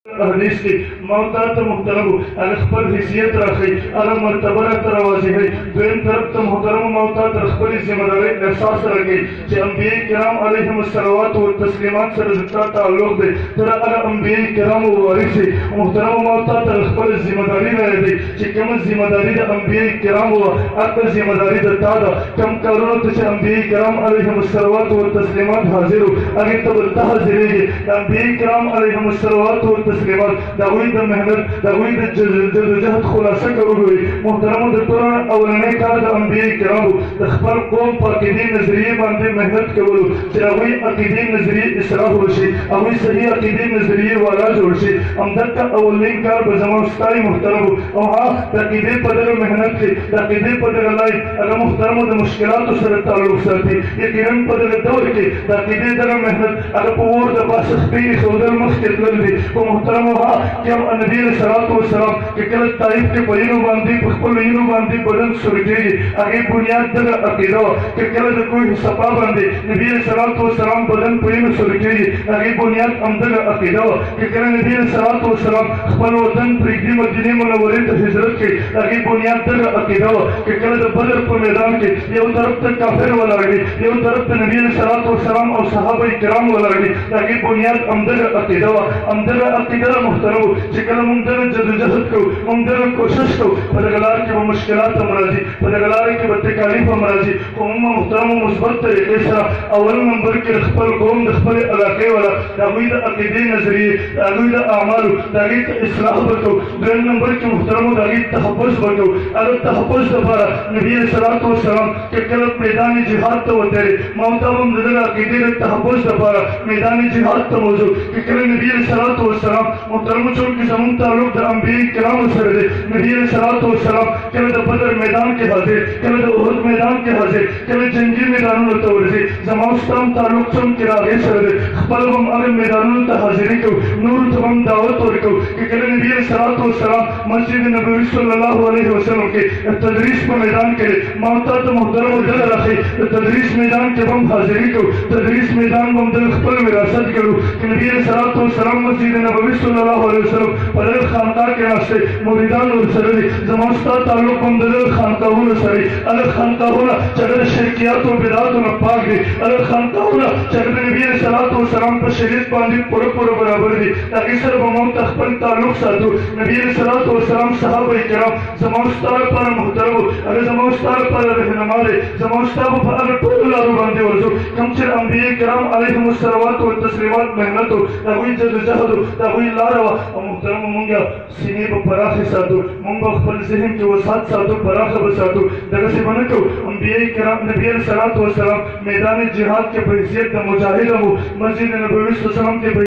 حدیث کی موتات محترم اخبر حیثیت رکھے اگر مرتبہ ترواسی ہے دویم طرف تو محترم موتات اخبر ذمہ داری احساس رکھے کہ انبیاء کرام علیہم الصلوات و تسلیمات سے رضا تعلق دے ترا اگر انبیاء کرام و وارث محترم موتات اخبر ذمہ داری رہے دے کہ کم ذمہ داری دا انبیاء کرام و اکبر ذمہ داری دا تادا کم کارونوں تسے انبیاء کرام علیہم الصلوات و تسلیمات حاضر ہو اگر تبرتہ حاضرے گے انبیاء کرام علیہم الصلوات و تسلیمات داوی دا محنت داوی دا جدوجہد خلاصہ کرو ہوئی محترم دکتران اولنے کار دا انبیاء کرام اخبر قوم پاکیدی نظریے باندے محنت کرو چراوی عقیدی نظریے اصلاح ہوشی اوی صحیح عقیدی نظریے والا جوڑشی امدد کا اولین کار بزمان استائی محترم اوہاں تقیدی پدر محنت کی تقیدی پدر اللہ اگر محترم دا مشکلات سر تعلق سرتی یقیناً پدر دور کی تقیدی در محنت اگر پور دا باسختی سودر مخت لردی وہ محترم وہاں کہ ہم نبی علیہ السلام کہ کل طائف کے پرینوں باندھی پخپل اینوں باندھی بدن سرگی آگے بنیاد در عقیدہ کہ کل کوئی سپا باندھی نبی علیہ السلام بدن پرینوں سرگی آگے بنیاد امدر عقیدہ کہ کل نبی علیہ السلام خپل وطن پریگی مدینی منورت حضرت کے آگے بنیاد در عقیدہ کہ کل بدر پر میدان کے یہ طرف تک کافر والا رہی یہ طرف تک نبی علیہ السلام اور صحابہ کرام والا رہی آگے بنیاد امدر عقیدہ امدر عقیدہ محترم چکل ممدر جدوجہد کو ممدر کوشش کو پدغلار کی وہ مشکلات امراضی پدغلار کی وہ تکالیف امراضی محترم و مثبت طریقے سے اول نمبر کے خپل قوم دخپل علاقے والا داوید عقیدی نظریے داوید اعمال داوید اصلاح بکو دویم نمبر کے محترم داوید تحفظ بکو اگر تحفظ دفارا نبی علیہ السلام کہ کلب میدان جہاد تو تیرے موتابم دل عقیدی تحفظ دفارا میدان جہاد تو موضوع کہ کلب نبی علیہ السلام محترم چون کی زمون تعلق دا انبیاء کرام سر دے نبی علیہ السلام کل دا بدر میدان کے حاضر کل دا احد میدان کے حاضر کل جنگی میدانوں تا ورزی زمانستان تعلق چون کی راگے سر دے خپل ہم اگر میدانوں تا حاضری کو نور تمام دعوت ورکو کہ کل نبی علیہ السلام مسجد نبوی صلی اللہ علیہ وسلم کے تدریس پر میدان کرے موتا تو محترم دل رکھے تدریس میدان کے ہم حاضری کو تدریس میدان ہم دل خپل وراثت کرو کہ نبی علیہ السلام مسجد نبوی صلی اللہ علیہ وسلم پدر خانقاہ کے راستے مریدان اور سردی زمانستہ تعلق ممدل خانقاہون سری اگر خانقاہون چگر شرکیات و بدعات و نپاک دی اگر خانقاہون چگر نبی علیہ السلام پر شریعت باندھی پورا برابر دی تاکہ سر بمون تخپل تعلق ساتھو نبی علیہ السلام صحابہ کرام زمانستہ پر محترم اگر زمانستہ پر رہنما دے زمانستہ پر اگر طول لارو باندھی ورزو کمچر انبیاء کرام علیہم الصلوات و تسلیمات محنت ہو تاوی جدوجہد ہو تاوی لاروا محترم منگا سینے پر پراخ ساتھو منگا خپل ذہن کے وسعت ساتھو پراخ بساتھو دگہ سے بنکو انبیاء کرام نبی علیہ السلام میدان جہاد کے بحیثیت مجاہد ہو مسجد نبوی صلی اللہ علیہ وسلم کے